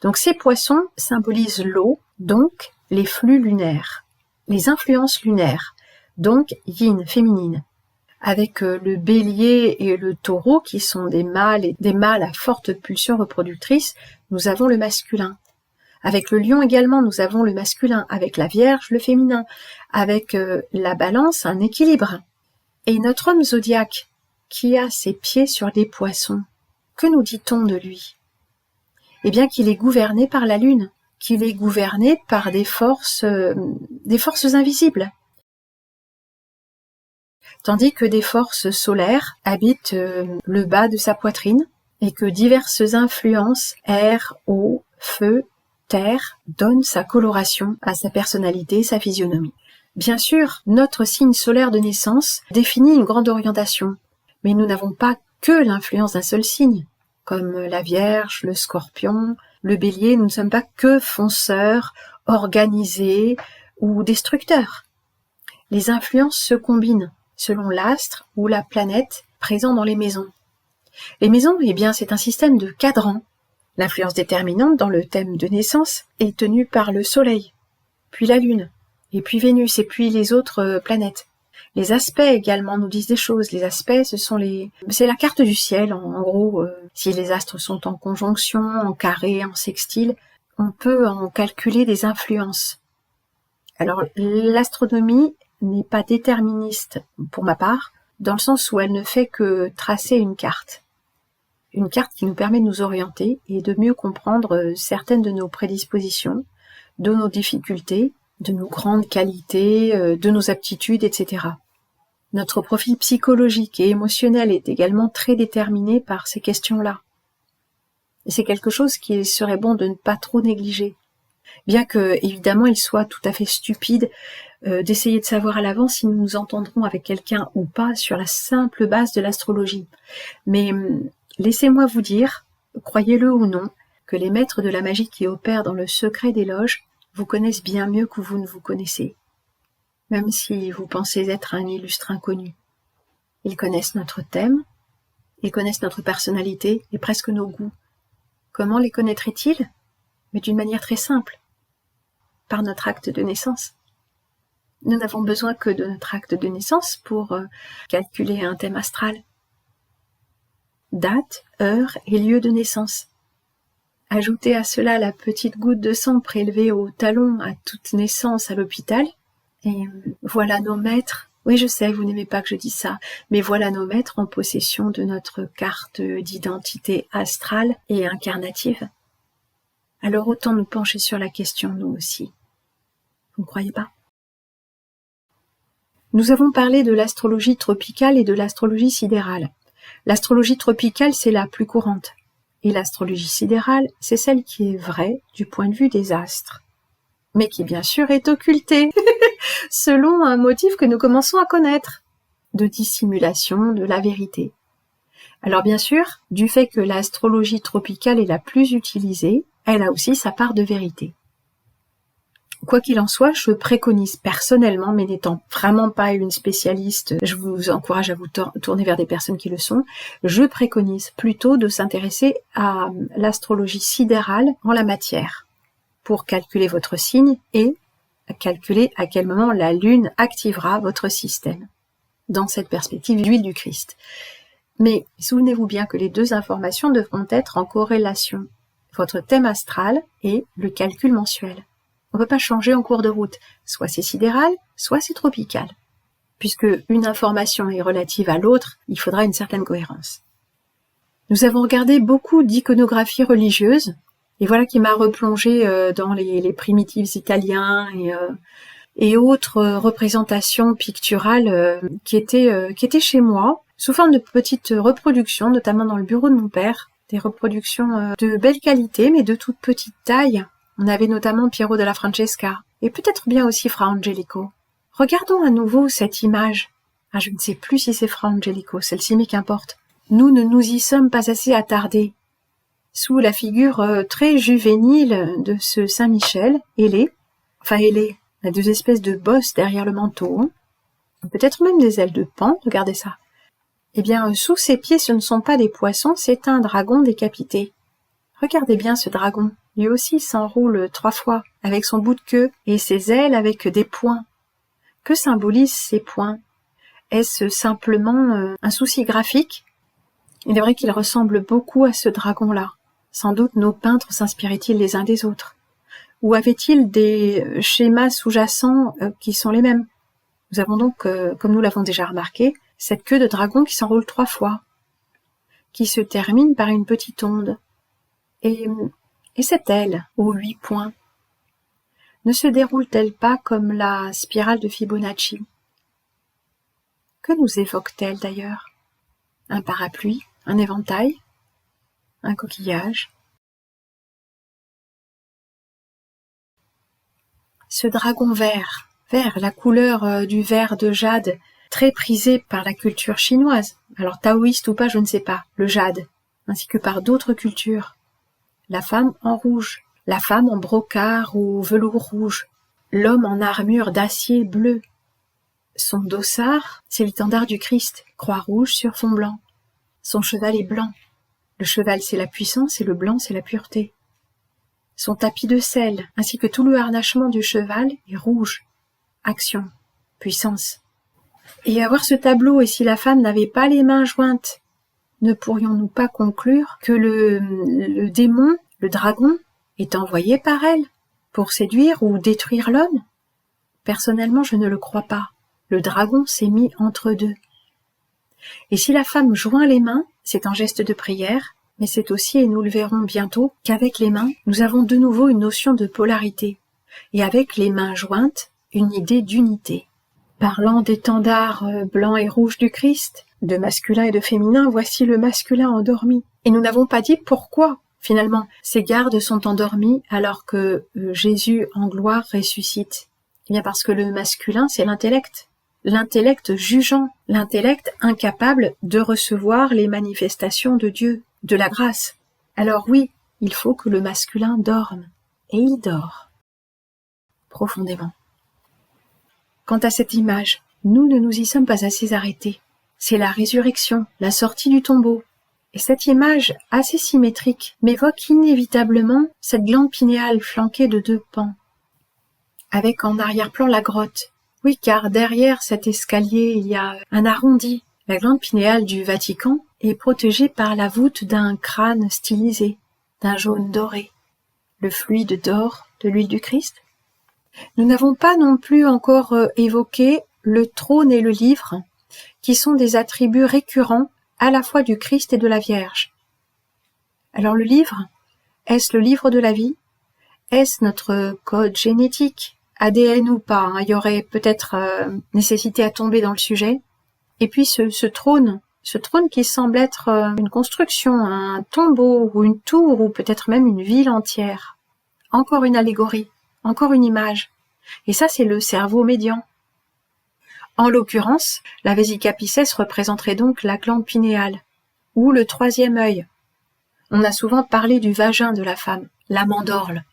Donc ces poissons symbolisent l'eau, donc les flux lunaires. Les influences lunaires, donc yin, féminine, avec le bélier et le taureau qui sont des mâles à forte pulsion reproductrice, nous avons le masculin. Avec le lion également, nous avons le masculin, avec la vierge, le féminin, avec la balance, un équilibre. Et notre homme zodiaque, qui a ses pieds sur des poissons, que nous dit-on de lui? Eh bien qu'il est gouverné par la lune, qu'il est gouverné par des forces invisibles, tandis que des forces solaires habitent le bas de sa poitrine et que diverses influences, air, eau, feu, terre, donnent sa coloration à sa personnalité, sa physionomie. Bien sûr, notre signe solaire de naissance définit une grande orientation, mais nous n'avons pas que l'influence d'un seul signe, comme la Vierge, le Scorpion, le Bélier, nous ne sommes pas que fonceurs, organisés ou destructeurs. Les influences se combinent selon l'astre ou la planète présent dans les maisons. Les maisons, eh bien, c'est un système de cadrans. L'influence déterminante dans le thème de naissance est tenue par le Soleil, puis la Lune, et puis Vénus, et puis les autres planètes. Les aspects également nous disent des choses. Les aspects, c'est la carte du ciel, en gros. Si les astres sont en conjonction, en carré, en sextile, on peut en calculer des influences. Alors, l'astronomie n'est pas déterministe, pour ma part, dans le sens où elle ne fait que tracer une carte. Une carte qui nous permet de nous orienter et de mieux comprendre certaines de nos prédispositions, de nos difficultés, de nos grandes qualités, de nos aptitudes, etc. Notre profil psychologique et émotionnel est également très déterminé par ces questions-là. Et c'est quelque chose qu'il serait bon de ne pas trop négliger. Bien que, évidemment, il soit tout à fait stupide d'essayer de savoir à l'avance si nous nous entendrons avec quelqu'un ou pas sur la simple base de l'astrologie. Mais laissez-moi vous dire, croyez-le ou non, que les maîtres de la magie qui opèrent dans le secret des loges vous connaissent bien mieux que vous ne vous connaissez, même si vous pensez être un illustre inconnu. Ils connaissent notre thème, ils connaissent notre personnalité et presque nos goûts. Comment les connaîtraient-ils? Mais d'une manière très simple, par notre acte de naissance. Nous n'avons besoin que de notre acte de naissance pour calculer un thème astral. Date, heure et lieu de naissance. Ajoutez à cela la petite goutte de sang prélevée au talon à toute naissance à l'hôpital, et voilà nos maîtres. Oui, je sais, vous n'aimez pas que je dise ça, mais voilà nos maîtres en possession de notre carte d'identité astrale et incarnative. Alors autant nous pencher sur la question, nous aussi. Vous ne croyez pas? Nous avons parlé de l'astrologie tropicale et de l'astrologie sidérale. L'astrologie tropicale, c'est la plus courante. Et l'astrologie sidérale, c'est celle qui est vraie du point de vue des astres. Mais qui, bien sûr, est occultée, selon un motif que nous commençons à connaître, de dissimulation de la vérité. Alors bien sûr, du fait que l'astrologie tropicale est la plus utilisée, elle a aussi sa part de vérité. Quoi qu'il en soit, je préconise personnellement, mais n'étant vraiment pas une spécialiste, je vous encourage à vous tourner vers des personnes qui le sont, je préconise plutôt de s'intéresser à l'astrologie sidérale en la matière, pour calculer votre signe et calculer à quel moment la Lune activera votre système, dans cette perspective d'huile du Christ. Mais souvenez-vous bien que les deux informations devront être en corrélation, votre thème astral et le calcul mensuel. On ne peut pas changer en cours de route. Soit c'est sidéral, soit c'est tropical. Puisque une information est relative à l'autre, il faudra une certaine cohérence. Nous avons regardé beaucoup d'iconographie religieuse, et voilà qui m'a replongé dans les primitifs italiens et autres représentations picturales qui étaient chez moi, sous forme de petites reproductions, notamment dans le bureau de mon père, des reproductions de belle qualité, mais de toute petite taille. On avait notamment Piero della Francesca, et peut-être bien aussi Fra Angelico. Regardons à nouveau cette image. Ah, je ne sais plus si c'est Fra Angelico, celle-ci, mais qu'importe. Nous ne nous y sommes pas assez attardés. Sous la figure très juvénile de ce Saint-Michel, ailé, a deux espèces de bosses derrière le manteau, peut-être même des ailes de paon, regardez ça. Eh bien, sous ses pieds, ce ne sont pas des poissons, c'est un dragon décapité. Regardez bien ce dragon. Lui aussi s'enroule 3 fois, avec son bout de queue et ses ailes avec des poings. Que symbolisent ces poings? Est-ce simplement un souci graphique? Il est vrai qu'il ressemble beaucoup à ce dragon-là. Sans doute nos peintres s'inspiraient-ils les uns des autres. Ou avaient-ils des schémas sous-jacents qui sont les mêmes? Nous avons donc, comme nous l'avons déjà remarqué, cette queue de dragon qui s'enroule 3 fois, qui se termine par une petite onde. Et cette aile aux 8 points ne se déroule-t-elle pas comme la spirale de Fibonacci? Que nous évoque-t-elle d'ailleurs? Un parapluie, un éventail, un coquillage? Ce dragon vert, la couleur du vert de jade, très prisé par la culture chinoise, alors taoïste ou pas, je ne sais pas, le jade, ainsi que par d'autres cultures. La femme en rouge, la femme en brocart ou velours rouge, l'homme en armure d'acier bleu. Son dossard, c'est l'étendard du Christ, croix rouge sur fond blanc. Son cheval est blanc. Le cheval, c'est la puissance et le blanc, c'est la pureté. Son tapis de selle, ainsi que tout le harnachement du cheval, est rouge. Action, puissance. Et à voir ce tableau, et si la femme n'avait pas les mains jointes, ne pourrions-nous pas conclure que le démon, le dragon, est envoyé par elle pour séduire ou détruire l'homme? Personnellement, je ne le crois pas. Le dragon s'est mis entre deux. Et si la femme joint les mains, c'est un geste de prière, mais c'est aussi, et nous le verrons bientôt, qu'avec les mains, nous avons de nouveau une notion de polarité, et avec les mains jointes, une idée d'unité. Parlant d'étendards blancs et rouges du Christ, de masculin et de féminin, voici le masculin endormi. Et nous n'avons pas dit pourquoi, finalement, ces gardes sont endormis alors que Jésus en gloire ressuscite. Eh bien parce que le masculin, c'est l'intellect jugeant, l'intellect incapable de recevoir les manifestations de Dieu, de la grâce. Alors oui, il faut que le masculin dorme, et il dort profondément. Quant à cette image, nous ne nous y sommes pas assez arrêtés. C'est la résurrection, la sortie du tombeau. Et cette image assez symétrique m'évoque inévitablement cette glande pinéale flanquée de 2 pans, avec en arrière-plan la grotte. Oui, car derrière cet escalier, il y a un arrondi. La glande pinéale du Vatican est protégée par la voûte d'un crâne stylisé, d'un jaune doré. Le fluide d'or de l'huile du Christ. Nous n'avons pas non plus encore évoqué le trône et le livre, qui sont des attributs récurrents à la fois du Christ et de la Vierge. Alors le livre, est-ce le livre de la vie? Est-ce notre code génétique, ADN ou pas? Il y aurait peut-être nécessité à tomber dans le sujet. Et puis ce trône qui semble être une construction, un tombeau ou une tour ou peut-être même une ville entière. Encore une allégorie, encore une image. Et ça, c'est le cerveau médian. En l'occurrence, la vésica pisces représenterait donc la glande pinéale, ou le 3e œil. On a souvent parlé du vagin de la femme, la mandorle.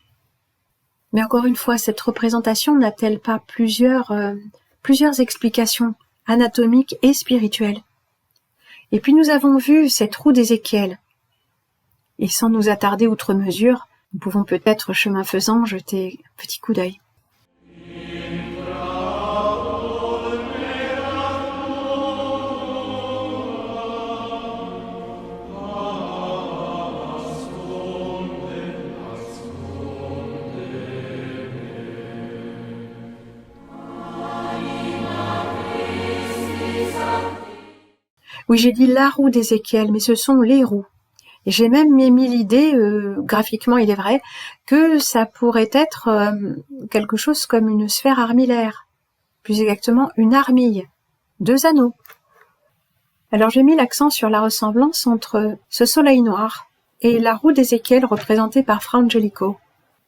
Mais encore une fois, cette représentation n'a-t-elle pas plusieurs explications anatomiques et spirituelles? Et puis nous avons vu cette roue d'Ézéchiel. Et sans nous attarder outre mesure, nous pouvons peut-être, chemin faisant, jeter un petit coup d'œil. Oui, j'ai dit la roue d'Ézéchiel, mais ce sont les roues. Et j'ai même émis l'idée, graphiquement il est vrai, que ça pourrait être quelque chose comme une sphère armillaire. Plus exactement, une armille. 2 anneaux. Alors j'ai mis l'accent sur la ressemblance entre ce soleil noir et la roue d'Ézéchiel représentée par Fra Angelico,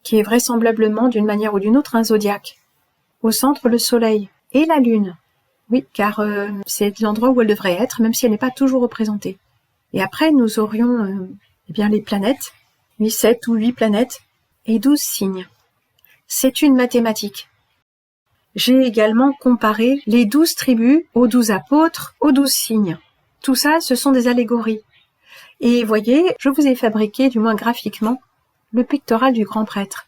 qui est vraisemblablement d'une manière ou d'une autre un zodiaque. Au centre, le soleil et la lune. Oui, car c'est l'endroit où elle devrait être, même si elle n'est pas toujours représentée. Et après, nous aurions les planètes, 7 ou 8 planètes, et 12 signes. C'est une mathématique. J'ai également comparé les 12 tribus aux 12 apôtres, aux 12 signes. Tout ça, ce sont des allégories. Et voyez, je vous ai fabriqué, du moins graphiquement, le pectoral du grand prêtre.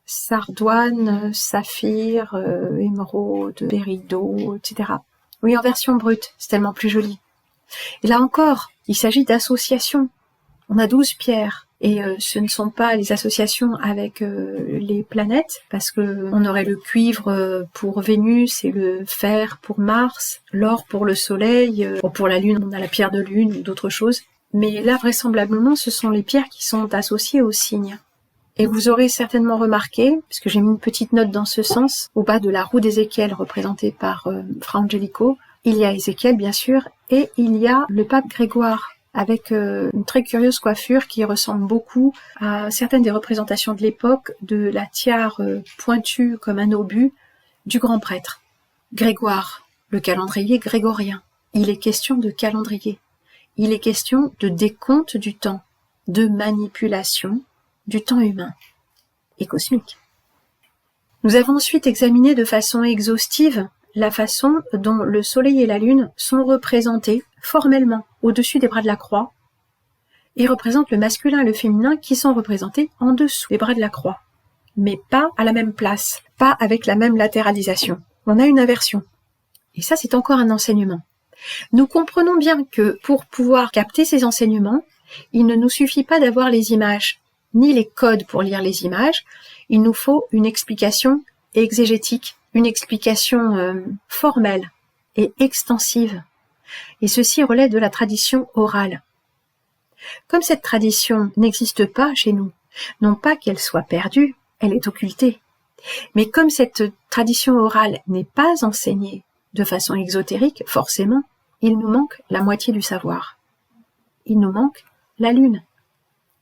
Sardoine, saphir, émeraude, péridot, etc. Oui, en version brute, c'est tellement plus joli. Et là encore, il s'agit d'associations. On a 12 pierres, et ce ne sont pas les associations avec les planètes, parce que on aurait le cuivre pour Vénus et le fer pour Mars, l'or pour le Soleil, pour la Lune, on a la pierre de Lune ou d'autres choses. Mais là, vraisemblablement, ce sont les pierres qui sont associées aux signes. Et vous aurez certainement remarqué, puisque j'ai mis une petite note dans ce sens, au bas de la roue d'Ézéchiel représentée par Fra Angelico, il y a Ézéchiel bien sûr, et il y a le pape Grégoire, avec une très curieuse coiffure qui ressemble beaucoup à certaines des représentations de l'époque de la tiare pointue comme un obus du grand prêtre. Grégoire, le calendrier grégorien. Il est question de calendrier. Il est question de décompte du temps, de manipulation du temps humain et cosmique. Nous avons ensuite examiné de façon exhaustive la façon dont le Soleil et la Lune sont représentés formellement au-dessus des bras de la croix et représentent le masculin et le féminin qui sont représentés en dessous des bras de la croix, mais pas à la même place, pas avec la même latéralisation. On a une inversion. Et ça, c'est encore un enseignement. Nous comprenons bien que pour pouvoir capter ces enseignements, il ne nous suffit pas d'avoir les images, ni les codes pour lire les images, il nous faut une explication exégétique, une explication formelle et extensive. Et ceci relève de la tradition orale. Comme cette tradition n'existe pas chez nous, non pas qu'elle soit perdue, elle est occultée, mais comme cette tradition orale n'est pas enseignée de façon exotérique, forcément, il nous manque la moitié du savoir. Il nous manque la lune.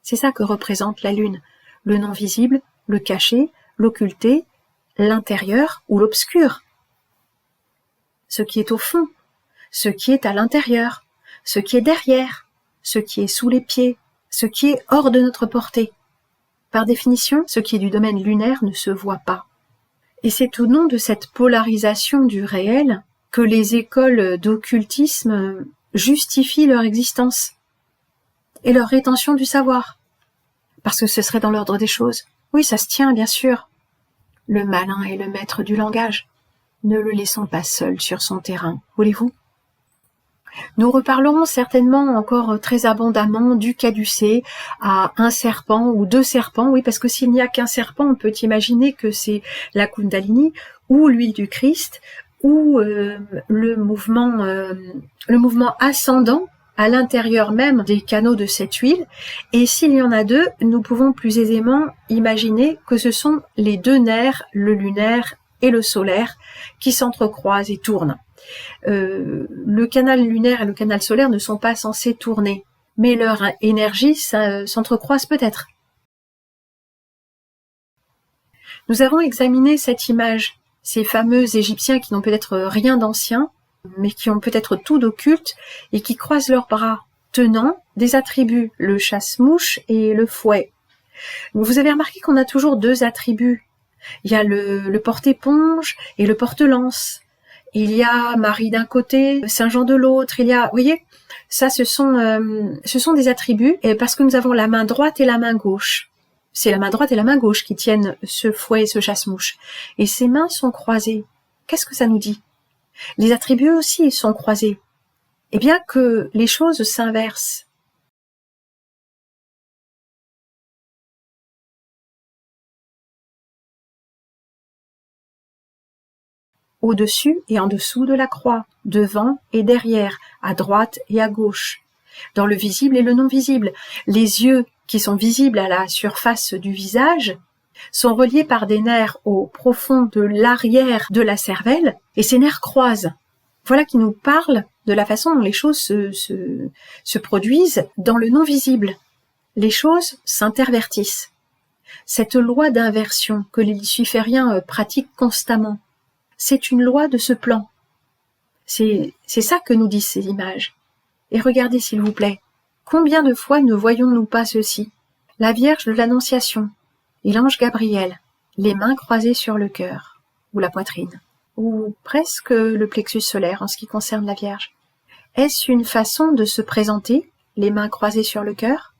C'est ça que représente la lune, le non visible, le caché, l'occulté, l'intérieur ou l'obscur. Ce qui est au fond, ce qui est à l'intérieur, ce qui est derrière, ce qui est sous les pieds, ce qui est hors de notre portée. Par définition, ce qui est du domaine lunaire ne se voit pas. Et c'est au nom de cette polarisation du réel que les écoles d'occultisme justifient leur existence et leur rétention du savoir. Parce que ce serait dans l'ordre des choses. Oui, ça se tient, bien sûr. Le malin est le maître du langage. Ne le laissons pas seul sur son terrain, voulez-vous? Nous reparlerons certainement encore très abondamment du caducée à un serpent ou 2 serpents, oui, parce que s'il n'y a qu'un serpent, on peut imaginer que c'est la Kundalini ou l'huile du Christ ou le mouvement ascendant à l'intérieur même des canaux de cette huile, et s'il y en a 2, nous pouvons plus aisément imaginer que ce sont les 2 nerfs, le lunaire et le solaire, qui s'entrecroisent et tournent. Le canal lunaire et le canal solaire ne sont pas censés tourner, mais leur énergie s'entrecroise peut-être. Nous avons examiné cette image, ces fameux Égyptiens qui n'ont peut-être rien d'ancien, mais qui ont peut-être tout d'occulte et qui croisent leurs bras, tenant des attributs, le chasse-mouche et le fouet. Vous avez remarqué qu'on a toujours 2 attributs, Il y a le porte-éponge et le porte-lance. Il y a Marie d'un côté, Saint Jean de l'autre. Il y a, vous voyez, ça, ce sont des attributs, et parce que nous avons la main droite et la main gauche. C'est la main droite et la main gauche qui tiennent ce fouet et ce chasse-mouche. Et ces mains sont croisées. Qu'est-ce que ça nous dit? Les attributs aussi sont croisés. Eh bien que les choses s'inversent. Au-dessus et en dessous de la croix, devant et derrière, à droite et à gauche, dans le visible et le non visible. Les yeux qui sont visibles à la surface du visage sont reliés par des nerfs au profond de l'arrière de la cervelle, et ces nerfs croisent. Voilà qui nous parle de la façon dont les choses se produisent dans le non visible. Les choses s'intervertissent. Cette loi d'inversion que les lucifériens pratiquent constamment, c'est une loi de ce plan. C'est ça que nous disent ces images. Et regardez s'il vous plaît, combien de fois ne voyons-nous pas ceci? La Vierge de l'Annonciation et l'ange Gabriel, les mains croisées sur le cœur, ou la poitrine, ou presque le plexus solaire en ce qui concerne la Vierge. Est-ce une façon de se présenter, les mains croisées sur le cœur?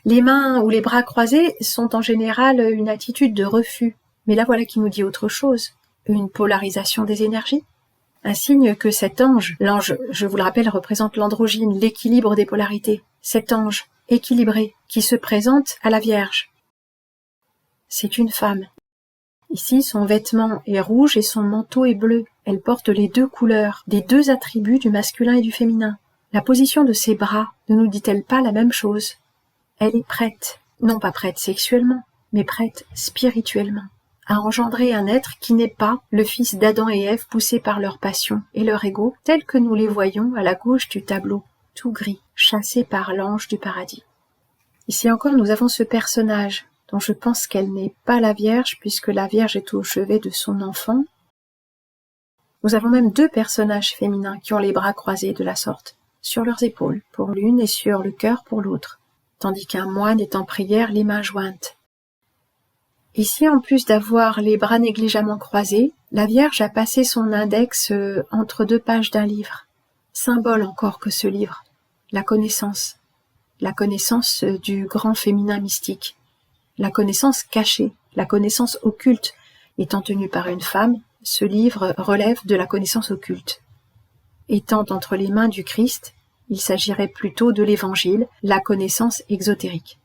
Les mains ou les bras croisés sont en général une attitude de refus, mais là voilà qui nous dit autre chose. Une polarisation des énergies, un signe que cet ange, l'ange, je vous le rappelle, représente l'androgyne, l'équilibre des polarités, cet ange équilibré qui se présente à la Vierge. C'est une femme. Ici, son vêtement est rouge et son manteau est bleu. Elle porte les deux couleurs, des deux attributs du masculin et du féminin. La position de ses bras ne nous dit-elle pas la même chose? Elle est prête, non pas prête sexuellement, mais prête spirituellement, à engendrer un être qui n'est pas le fils d'Adam et Ève poussés par leur passion et leur ego, tels que nous les voyons à la gauche du tableau, tout gris, chassé par l'ange du paradis. Ici encore, nous avons ce personnage, dont je pense qu'elle n'est pas la Vierge, puisque la Vierge est au chevet de son enfant. Nous avons même deux personnages féminins qui ont les bras croisés de la sorte, sur leurs épaules pour l'une et sur le cœur pour l'autre, tandis qu'un moine est en prière les mains jointes. Ici, en plus d'avoir les bras négligemment croisés, la Vierge a passé son index entre deux pages d'un livre. Symbole encore que ce livre, la connaissance du grand féminin mystique, la connaissance cachée, la connaissance occulte. Étant tenue par une femme, ce livre relève de la connaissance occulte. Étant entre les mains du Christ, il s'agirait plutôt de l'Évangile, la connaissance exotérique.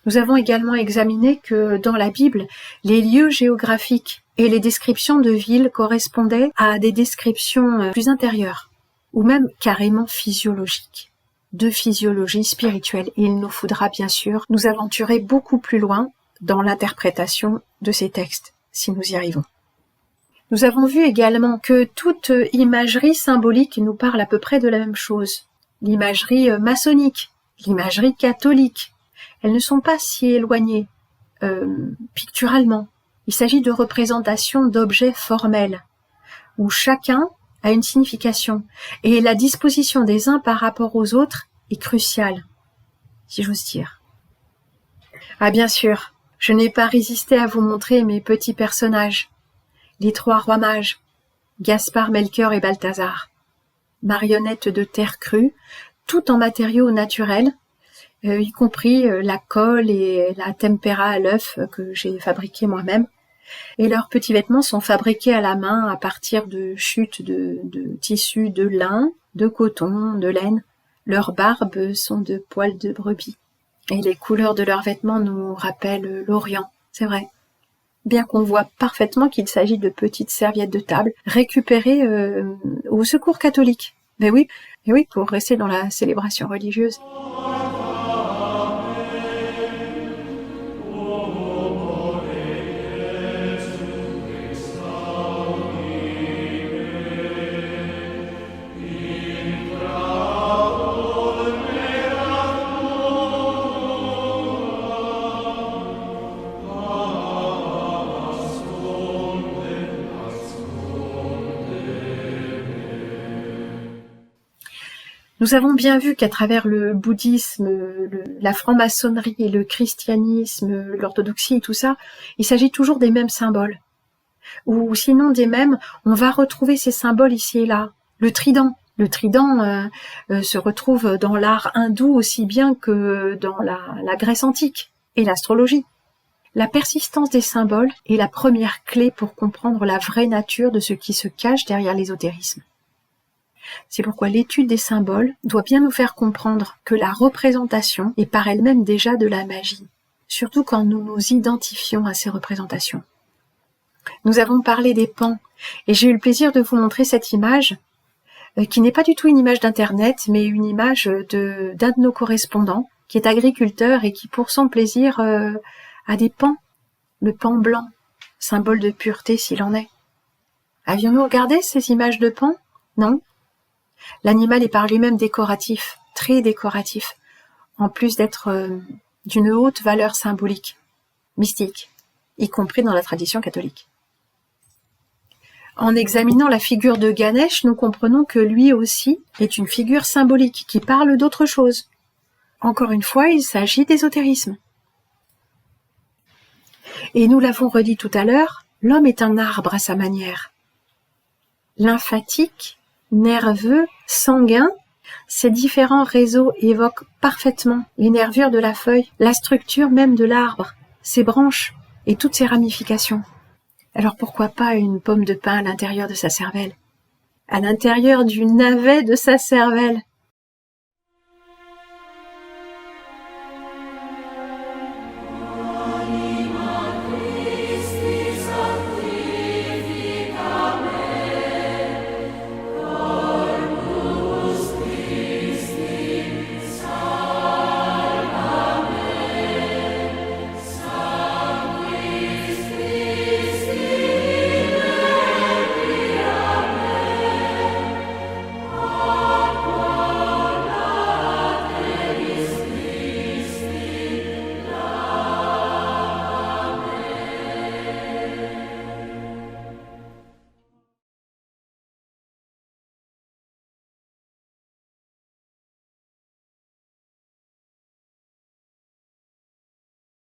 Nous avons également examiné que dans la Bible, les lieux géographiques et les descriptions de villes correspondaient à des descriptions plus intérieures, ou même carrément physiologiques, de physiologie spirituelle. Et il nous faudra bien sûr nous aventurer beaucoup plus loin dans l'interprétation de ces textes, si nous y arrivons. Nous avons vu également que toute imagerie symbolique nous parle à peu près de la même chose. L'imagerie maçonnique, l'imagerie catholique, elles ne sont pas si éloignées picturalement. Il s'agit de représentations d'objets formels, où chacun a une signification, et la disposition des uns par rapport aux autres est cruciale, si j'ose dire. Ah bien sûr, je n'ai pas résisté à vous montrer mes petits personnages, les trois rois mages, Gaspard, Melchior et Balthazar, marionnettes de terre crue, tout en matériaux naturels, y compris la colle et la tempéra à l'œuf que j'ai fabriqué moi-même. Et leurs petits vêtements sont fabriqués à la main à partir de chutes de tissus de lin, de coton, de laine. Leurs barbes sont de poils de brebis. Et les couleurs de leurs vêtements nous rappellent l'Orient, c'est vrai. Bien qu'on voit parfaitement qu'il s'agit de petites serviettes de table récupérées au Secours catholique. Mais oui, pour rester dans la célébration religieuse. Nous avons bien vu qu'à travers le bouddhisme, la franc-maçonnerie, le christianisme, l'orthodoxie et tout ça, il s'agit toujours des mêmes symboles. Ou sinon des mêmes, on va retrouver ces symboles ici et là. Le trident se retrouve dans l'art hindou aussi bien que dans la Grèce antique et l'astrologie. La persistance des symboles est la première clé pour comprendre la vraie nature de ce qui se cache derrière l'ésotérisme. C'est pourquoi l'étude des symboles doit bien nous faire comprendre que la représentation est par elle-même déjà de la magie, surtout quand nous nous identifions à ces représentations. Nous avons parlé des pans, et j'ai eu le plaisir de vous montrer cette image, qui n'est pas du tout une image d'internet, mais une image d'un de nos correspondants, qui est agriculteur et qui, pour son plaisir, a des pans, le pan blanc, symbole de pureté s'il en est. Avions-nous regardé ces images de pans? Non. L'animal est par lui-même décoratif, très décoratif, en plus d'être d'une haute valeur symbolique, mystique, y compris dans la tradition catholique. En examinant la figure de Ganesh, nous comprenons que lui aussi est une figure symbolique qui parle d'autre chose. Encore une fois, il s'agit d'ésotérisme. Et nous l'avons redit tout à l'heure, l'homme est un arbre à sa manière. Lymphatique, nerveux, sanguin, ces différents réseaux évoquent parfaitement les nervures de la feuille, la structure même de l'arbre, ses branches et toutes ses ramifications. Alors pourquoi pas une pomme de pin à l'intérieur de sa cervelle? À l'intérieur du navet de sa cervelle?